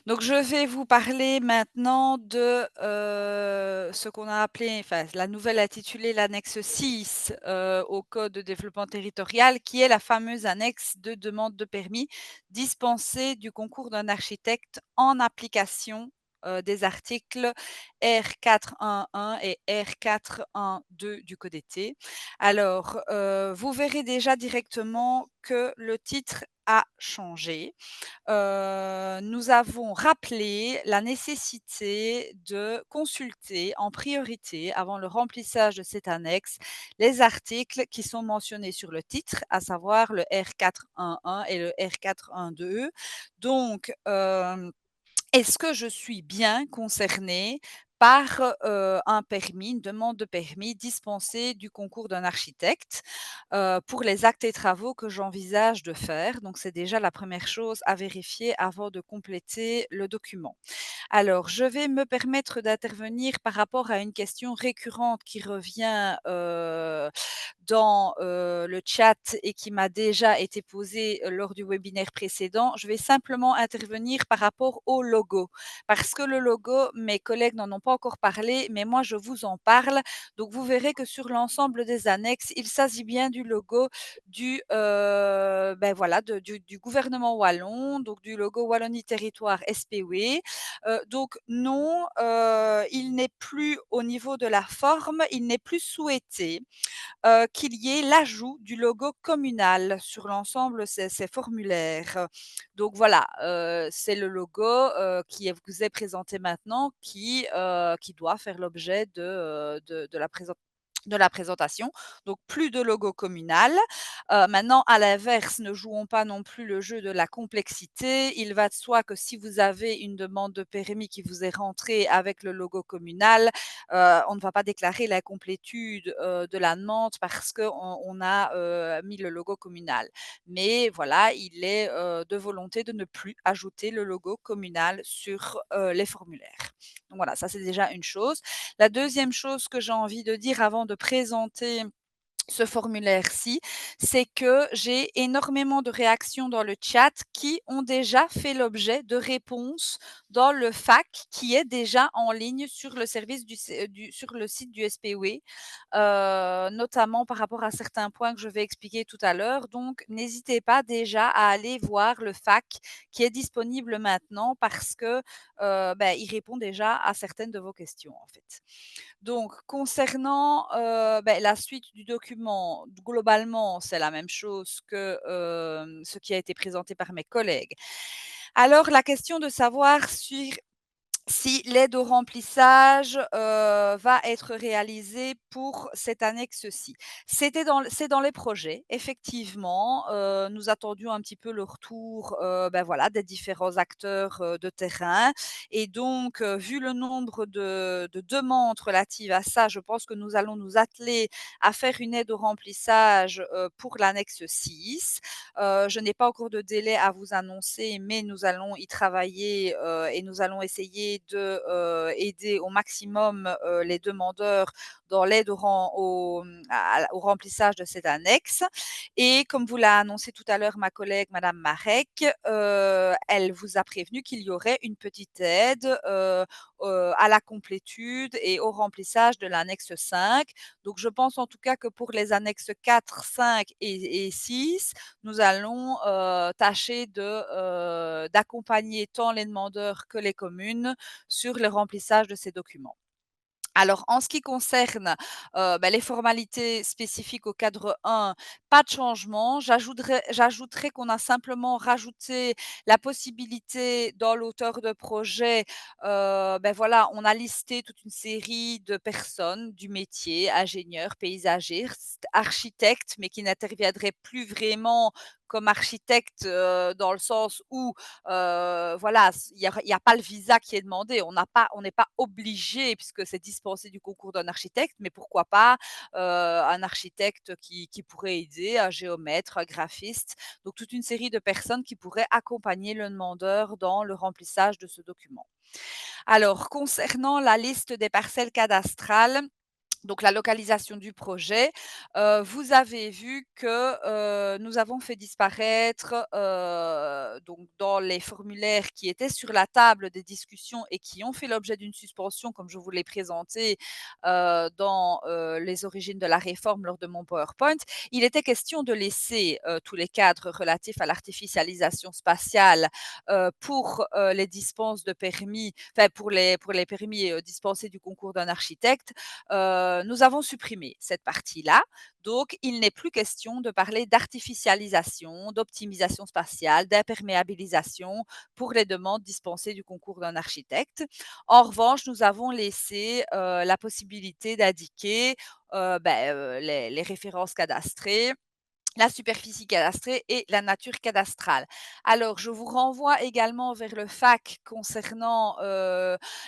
Donc je vais vous parler maintenant de, ce qu'on a appelé enfin la nouvelle intitulée l'annexe 6, au code de développement territorial, qui est la fameuse annexe de demande de permis dispensée du concours d'un architecte en application, des articles R411 et R412 du code-été. Alors, vous verrez déjà directement que le titre a changé. Nous avons rappelé la nécessité de consulter en priorité, avant le remplissage de cette annexe, les articles qui sont mentionnés sur le titre, à savoir le R411 et le R412. Donc, est-ce que je suis bien concernée par, un permis, une demande de permis dispensée du concours d'un architecte, pour les actes et travaux que j'envisage de faire? Donc c'est déjà la première chose à vérifier avant de compléter le document. Alors, je vais me permettre d'intervenir par rapport à une question récurrente qui revient, dans, le chat et qui m'a déjà été posée, lors du webinaire précédent. Je vais simplement intervenir par rapport au logo. Parce que le logo, mes collègues n'en ont pas encore parlé, mais moi je vous en parle. Donc vous verrez que sur l'ensemble des annexes, il s'agit bien du logo du, voilà, du gouvernement wallon, donc du logo Wallonie Territoire SPW. Donc non, il n'est plus au niveau de la forme, il n'est plus souhaité, qu'il y ait l'ajout du logo communal sur l'ensemble ces formulaires. Donc voilà, c'est le logo, vous est présenté maintenant qui doit faire l'objet de la présentation, donc plus de logo communal. Maintenant à l'inverse, ne jouons pas non plus le jeu de la complexité. Il va de soi que si vous avez une demande de permis qui vous est rentrée avec le logo communal, on ne va pas déclarer l'incomplétude, de la demande parce qu'on a, mis le logo communal. Mais voilà, il est, de volonté de ne plus ajouter le logo communal sur, les formulaires. Donc voilà, ça c'est déjà une chose. La deuxième chose que j'ai envie de dire avant de présenter ce formulaire-ci, c'est que j'ai énormément de réactions dans le chat qui ont déjà fait l'objet de réponses dans le FAQ qui est déjà en ligne sur le service sur le site du SPW, notamment par rapport à certains points que je vais expliquer tout à l'heure. Donc, n'hésitez pas déjà à aller voir le FAQ qui est disponible maintenant parce que il répond déjà à certaines de vos questions en fait. Donc concernant, la suite du document, globalement, c'est la même chose que, ce qui a été présenté par mes collègues. Alors la question de savoir si l'aide au remplissage, va être réalisée pour cette annexe-ci. C'est dans les projets, effectivement, nous attendions un petit peu le retour, voilà, des différents acteurs, de terrain et donc, vu le nombre de demandes relatives à ça, je pense que nous allons nous atteler à faire une aide au remplissage, pour l'annexe 6. Je n'ai pas encore de délai à vous annoncer, mais nous allons y travailler, et nous allons essayer de, aider au maximum, les demandeurs dans l'aide au remplissage de cette annexe et comme vous l'a annoncé tout à l'heure ma collègue madame Marek, elle vous a prévenu qu'il y aurait une petite aide, à la complétude et au remplissage de l'annexe 5. Donc je pense en tout cas que pour les annexes 4, 5 et 6, nous allons, tâcher d'accompagner tant les demandeurs que les communes sur le remplissage de ces documents. Alors en ce qui concerne, les formalités spécifiques au cadre 1, pas de changement. J'ajouterais qu'on a simplement rajouté la possibilité dans l'auteur de projet, voilà, on a listé toute une série de personnes du métier, ingénieurs, paysagistes, architectes, mais qui n'interviendraient plus vraiment comme architectes, dans le sens où voilà, il y a pas le visa qui est demandé. On n'est pas obligé puisque c'est dispensé du concours d'un architecte, mais pourquoi pas, un architecte qui pourrait aider, un géomètre, un graphiste. Donc toute une série de personnes qui pourraient accompagner le demandeur dans le remplissage de ce document. Alors concernant la liste des parcelles cadastrales, Donc la localisation du projet, vous avez vu que, nous avons fait disparaître, donc dans les formulaires qui étaient sur la table des discussions et qui ont fait l'objet d'une suspension comme je vous l'ai présenté, dans, les origines de la réforme lors de mon PowerPoint, il était question de laisser, tous les cadres relatifs à l'artificialisation spatiale, pour, les dispenses de permis, enfin pour les permis, dispensés du concours d'un architecte. Nous avons supprimé cette partie-là. Donc, il n'est plus question de parler d'artificialisation, d'optimisation spatiale, d'imperméabilisation pour les demandes dispensées du concours d'un architecte. En revanche, nous avons laissé la possibilité d'indiquer les références cadastrées, la superficie cadastrée et la nature cadastrale. Alors, je vous renvoie également vers le FAQ concernant,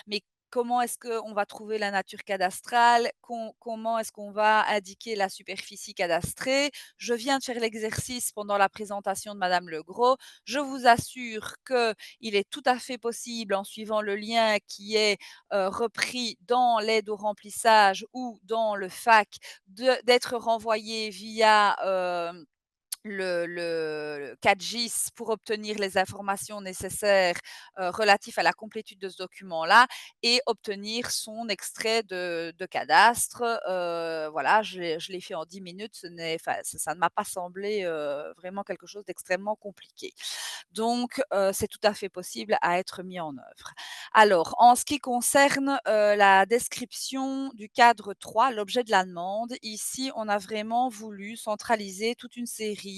mais comment est-ce qu'on va trouver la nature cadastrale? Comment est-ce qu'on va indiquer la superficie cadastrée? Je viens de faire l'exercice pendant la présentation de madame Legros. Je vous assure qu'il est tout à fait possible, en suivant le lien qui est, repris dans l'aide au remplissage ou dans le FAQ, d'être renvoyé via, le 4GIS pour obtenir les informations nécessaires, relatifs à la complétude de ce document-là et obtenir son extrait de cadastre. Voilà, je l'ai fait en 10 minutes, ça ne m'a pas semblé, vraiment quelque chose d'extrêmement compliqué. Donc c'est tout à fait possible à être mis en œuvre. Alors, en ce qui concerne, la description du cadre 3, l'objet de la demande, ici, on a vraiment voulu centraliser toute une série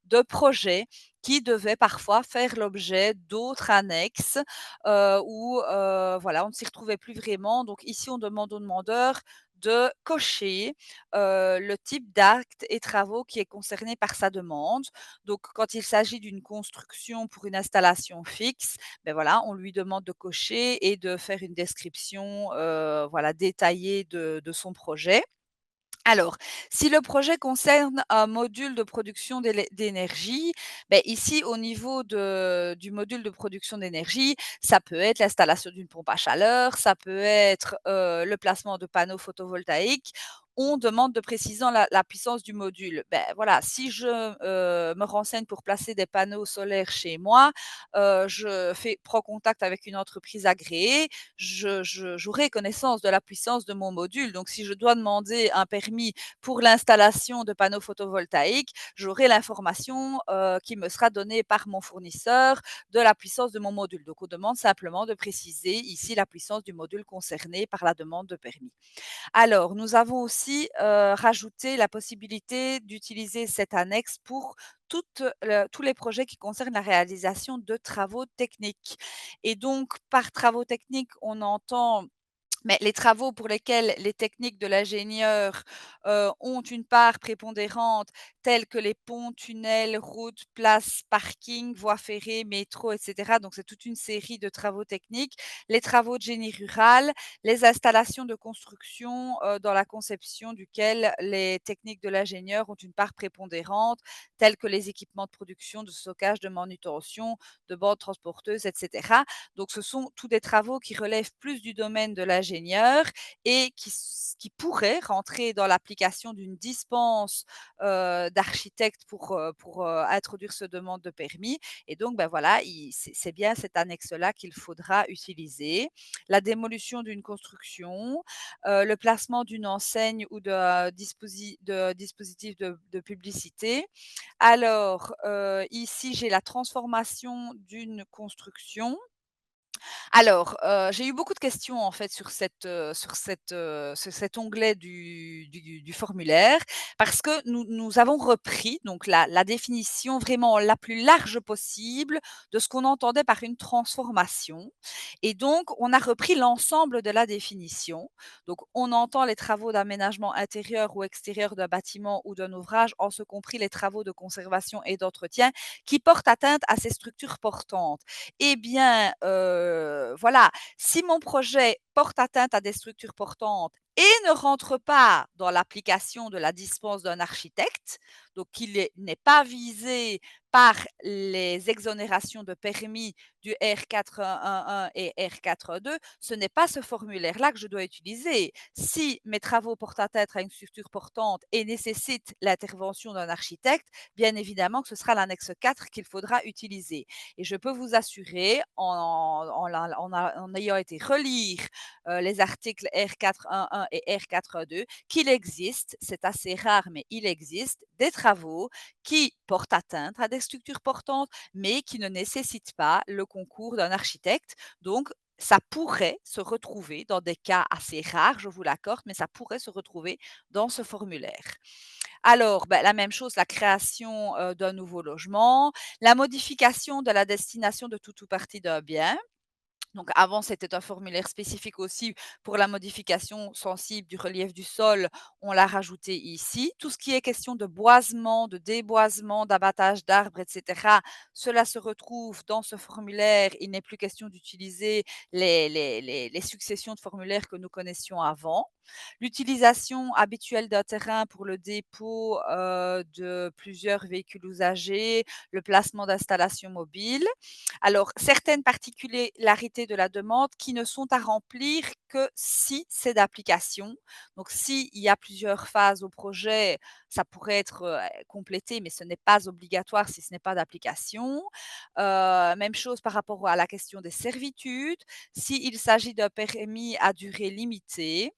de projets qui devaient parfois faire l'objet d'autres annexes, où, voilà, on ne s'y retrouvait plus vraiment. Donc ici, on demande au demandeur de cocher, le type d'actes et travaux qui est concerné par sa demande. Donc quand il s'agit d'une construction pour une installation fixe, ben voilà, on lui demande de cocher et de faire une description, voilà, détaillée de son projet. Alors, si le projet concerne un module de production d'énergie, beh, ici, au niveau du module de production d'énergie, ça peut être l'installation d'une pompe à chaleur, ça peut être, le placement de panneaux photovoltaïques. On demande de préciser la puissance du module. Ben voilà, si je, me renseigne pour placer des panneaux solaires chez moi, je prends contact avec une entreprise agréée, j'aurai connaissance de la puissance de mon module. Donc si je dois demander un permis pour l'installation de panneaux photovoltaïques, j'aurai l'information, qui me sera donnée par mon fournisseur de la puissance de mon module. Donc on demande simplement de préciser ici la puissance du module concerné par la demande de permis. Alors, nous avons aussi, rajouté la possibilité d'utiliser cette annexe pour tous les projets qui concernent la réalisation de travaux techniques et donc par travaux techniques, on entend mais les travaux pour lesquels les techniques de l'ingénieur, ont une part prépondérante, tels que les ponts, tunnels, routes, places, parkings, voies ferrées, métro et cetera. Donc c'est toute une série de travaux techniques. Les travaux de génie rural, les installations de construction, dans la conception duquel les techniques de l'ingénieur ont une part prépondérante, tels que les équipements de production, de stockage, de manutention, de bandes transporteuses et cetera. Donc ce sont tous des travaux qui relèvent plus du domaine de l'ingénieur et qui pourraient rentrer dans l'application d'une dispense, d'architecte pour, introduire ce demande de permis et donc ben voilà, c'est bien cette annexe-là qu'il faudra utiliser. La démolition d'une construction, le placement d'une enseigne ou de dispositif de publicité. Alors, ici, j'ai la transformation d'une construction. Alors, j'ai eu beaucoup de questions en fait sur cet onglet du formulaire parce que nous avons repris donc la définition vraiment la plus large possible de ce qu'on entendait par une transformation et donc on a repris l'ensemble de la définition. Donc on entend les travaux d'aménagement intérieur ou extérieur d'un bâtiment ou d'un ouvrage, en ce compris les travaux de conservation et d'entretien qui portent atteinte à ces structures portantes. Eh bien, voilà, si mon projet porte atteinte à des structures portantes et ne rentre pas dans l'application de la dispense d'un architecte, donc n'est pas visé par les exonérations de permis du R411 et R42, ce n'est pas ce formulaire-là que je dois utiliser. Si mes travaux portent atteinte à une structure portante et nécessitent l'intervention d'un architecte, bien évidemment que ce sera l'annexe 4 qu'il faudra utiliser. Et je peux vous assurer, en ayant été relire les articles R411 et R42, qu'il existe, c'est assez rare, mais il existe des travaux qui portent atteinte à des structures portantes, mais qui ne nécessitent pas le concours d'un architecte. Donc, ça pourrait se retrouver dans des cas assez rares, je vous l'accorde, mais ça pourrait se retrouver dans ce formulaire. Alors, la même chose, la création d'un nouveau logement, la modification de la destination de tout ou partie d'un bien. Donc avant, c'était un formulaire spécifique aussi pour la modification sensible du relief du sol, on l'a rajouté ici. Tout ce qui est question de boisement, de déboisement, d'abattage d'arbres, et cetera, cela se retrouve dans ce formulaire. Il n'est plus question d'utiliser les successions de formulaires que nous connaissions avant. L'utilisation habituelle d'un terrain pour le dépôt, de plusieurs véhicules usagers, le placement d'installations mobiles. Alors, certaines particularités de la demande qui ne sont à remplir que si c'est d'application. Donc, s'il y a plusieurs phases au projet, ça pourrait être complété, mais ce n'est pas obligatoire si ce n'est pas d'application. Même chose par rapport à la question des servitudes. S'il s'agit d'un permis à durée limitée,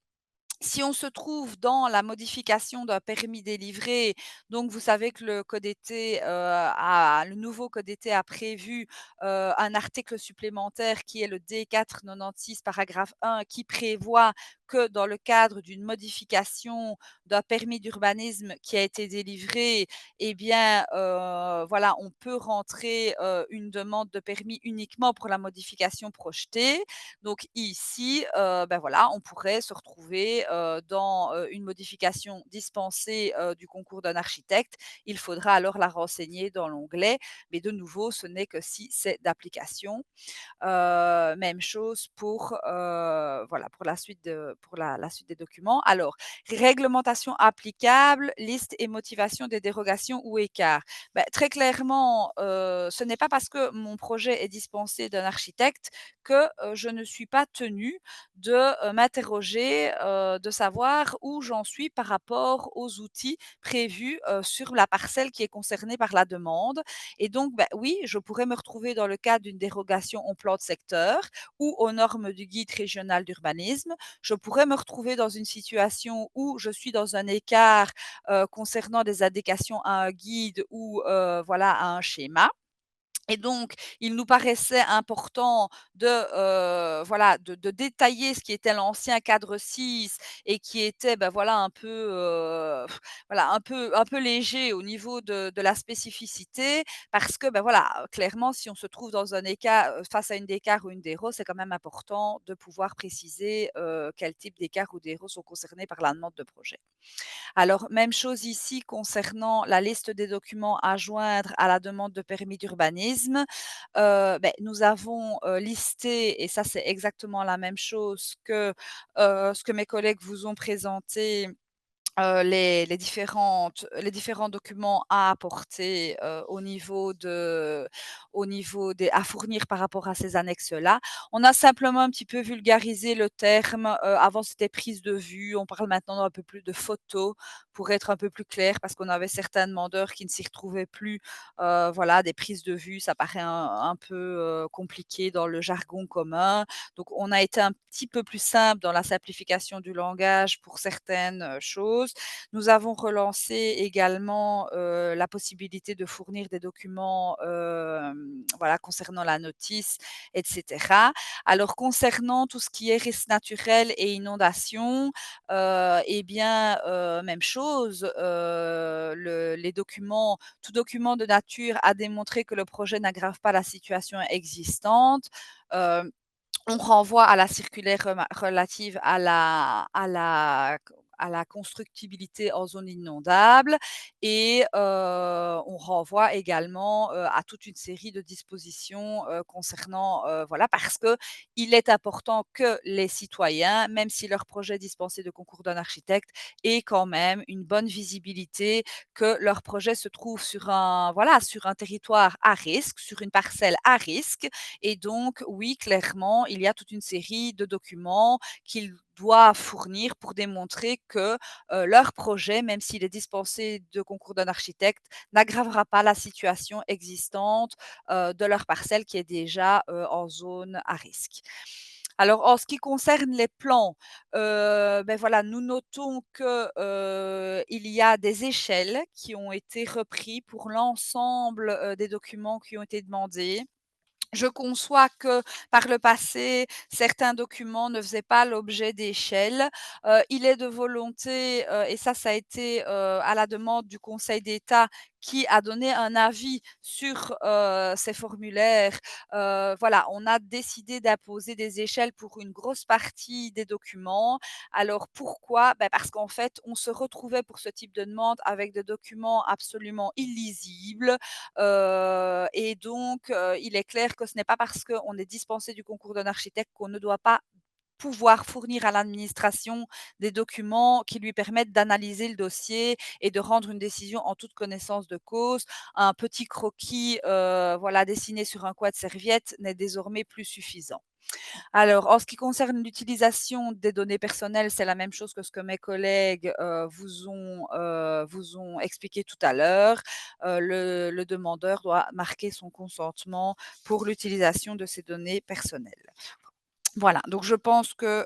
si on se trouve dans la modification d'un permis délivré, donc vous savez que le code été, le nouveau code été a prévu, un article supplémentaire qui est le D496 paragraphe 1 qui prévoit que dans le cadre d'une modification d'un permis d'urbanisme qui a été délivré, eh bien, voilà, on peut rentrer, une demande de permis uniquement pour la modification projetée. Donc ici, voilà, on pourrait se retrouver, dans, une modification dispensée, du concours d'un architecte. Il faudra alors la renseigner dans l'onglet, mais de nouveau, ce n'est que si c'est d'application. Même chose pour, voilà, pour la suite des documents. Alors, réglementation applicable, liste et motivation des dérogations ou écarts. Très clairement, ce n'est pas parce que mon projet est dispensé d'un architecte que, je ne suis pas tenue de, m'interroger, de savoir où j'en suis par rapport aux outils prévus, sur la parcelle qui est concernée par la demande. Et donc, oui, je pourrais me retrouver dans le cadre d'une dérogation au plan de secteur ou aux normes du guide régional d'urbanisme. Je pourrais me retrouver dans une situation où je suis dans un écart, concernant des indications à un guide ou, voilà, à un schéma. Et donc, il nous paraissait important de, voilà, de détailler ce qui était l'ancien cadre 6 et qui était, voilà, un peu, voilà, un peu léger au niveau de la spécificité parce que, voilà, clairement, si on se trouve dans un écart, face à une décart ou une déro, c'est quand même important de pouvoir préciser, quel type d'écart ou déro sont concernés par la demande de projet. Alors, même chose ici concernant la liste des documents à joindre à la demande de permis d'urbanisme. Nous avons, listé et ça c'est exactement la même chose que, ce que mes collègues vous ont présenté. Les différents documents à apporter, au niveau des à fournir par rapport à ces annexes-là. On a simplement un petit peu vulgarisé le terme, avant c'était prise de vue, on parle maintenant un peu plus de photos pour être un peu plus clair parce qu'on avait certains demandeurs qui ne s'y retrouvaient plus. Voilà, des prises de vue, ça paraît un peu, compliqué dans le jargon commun. Donc on a été un petit peu plus simple dans la simplification du langage pour certaines, choses. Nous avons relancé également, la possibilité de fournir des documents, voilà, concernant la notice et cetera. Alors concernant tout ce qui est risques naturels et inondations, même chose, les documents tout document de nature à démontrer que le projet n'aggrave pas la situation existante. Hem, on renvoie à la circulaire relative à la à la constructibilité en zone inondable et on renvoie également, à toute une série de dispositions, concernant, voilà, parce qu'il est important que les citoyens, même si leur projet est dispensé de concours d'un architecte, aient quand même une bonne visibilité, que leur projet se trouve sur un voilà, sur un territoire à risque, sur une parcelle à risque et donc oui, clairement, il y a toute une série de documents qu'ils doivent fournir pour démontrer que, leur projet, même s'il est dispensé de concours d'un architecte, n'aggravera pas la situation existante, de leur parcelle qui est déjà, en zone à risque. Alors en ce qui concerne les plans, voilà, nous notons que, il y a des échelles qui ont été repris pour l'ensemble, des documents qui ont été demandés. Je conçois que par le passé, certains documents ne faisaient pas l'objet d'échelles. Il est de volonté, et ça a été, à la demande du Conseil d'État qui a donné un avis sur, ces formulaires. Voilà, on a décidé d'imposer des échelles pour une grosse partie des documents. Alors pourquoi? Parce qu'en fait, on se retrouvait pour ce type de demande avec des documents absolument illisibles, et donc il est clair que ce n'est pas parce qu'on est dispensé du concours d'un architecte qu'on ne doit pas pouvoir fournir à l'administration des documents qui lui permettent d'analyser le dossier et de rendre une décision en toute connaissance de cause. Un petit croquis, voilà, dessiné sur un coin de serviette n'est désormais plus suffisant. Alors, en ce qui concerne l'utilisation des données personnelles, c'est la même chose que ce que mes collègues, vous ont expliqué tout à l'heure. Le demandeur doit marquer son consentement pour l'utilisation de ces données personnelles. Voilà, donc je pense que,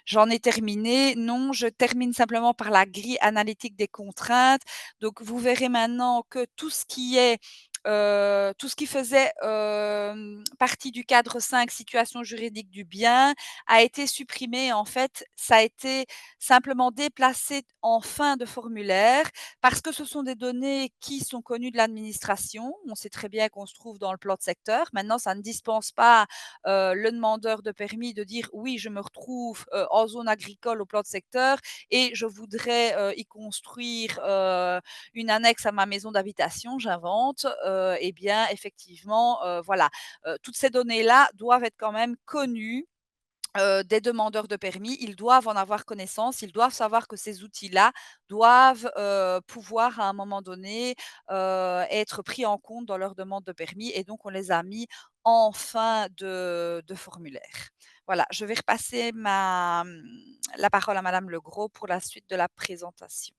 j'en ai terminé. Non, je termine simplement par la grille analytique des contraintes. Donc vous verrez maintenant que tout ce qui faisait, partie du cadre 5, situation juridique du bien, a été supprimé. En fait, ça a été simplement déplacé en fin de formulaire parce que ce sont des données qui sont connues de l'administration. On sait très bien qu'on se trouve dans le plan de secteur. Maintenant, ça ne dispense pas, le demandeur de permis de dire: «Oui, je me retrouve, en zone agricole au plan de secteur et je voudrais, y construire, une annexe à ma maison d'habitation», j'invente, et bien effectivement, voilà, toutes ces données-là doivent être quand même connues, des demandeurs de permis. Ils doivent en avoir connaissance, ils doivent savoir que ces outils-là doivent, pouvoir à un moment donné, être pris en compte dans leur demande de permis et donc on les a mis en fin de formulaire. Voilà, je vais repasser la parole à madame Legros pour la suite de la présentation.